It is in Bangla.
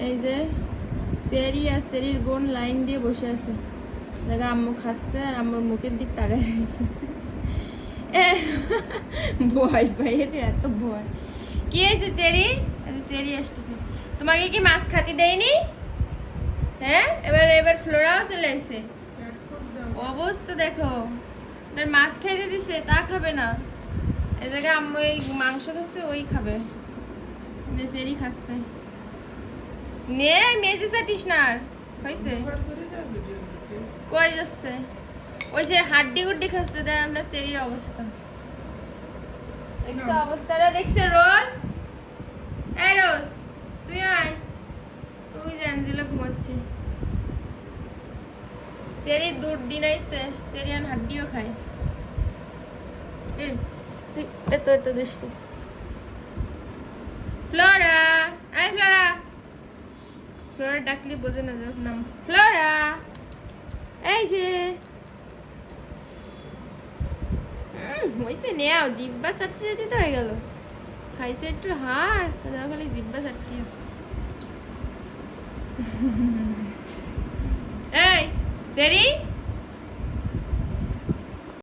এই যে চেরি আর চেরির বোন লাইন দিয়ে বসে আছে, দেখো আম্মু খাচ্ছে আর আম্মুর মুখের দিক তাকায় রয়েছে। ভয় পাই, এত ভয়। কি হয়েছে চেরি? চেরি আসতেছে। তোমাকে কি মাছ খাতি দেয়নি? হ্যাঁ, এবার ফ্লোরাও চলে এসে অবস্থা দেখো, তার মাছ খাইতে দিছে তা খাবে না। এই জায়গায় আম্মু এই মাংস খাচ্ছে, ওই খাবে। চেরি খাচ্ছে। নে মেজে চাটিস না আর হয়েছে। কই যাচ্ছে? ওই যে হাড্ডি গুড্ডি খাচ্ছে, দেখ আমরা চেরির অবস্থা দেখছো, অবস্থাটা দেখছে রোজ? এই রোজ তুই আয়, তুই যে অ্যাঞ্জেলা ঘুমাচ্ছি। চেরি দুধ দিন আইছে, চেরি আর হাড্ডিও খায়। তুই এত দুষ্টিস। ফ্লোরা, আয় ফ্লোরা। ফ্লোরা ডাকলি বোঝে না যখন নাম। ফ্লোরা, এই যে হয়েছে নেও, জিব্বা চাটতে চাটতে তো হয়ে গেল। খাইছে একটু হাড়, তাদের খালি জিব্বা চাটতে আছে। এই চেরি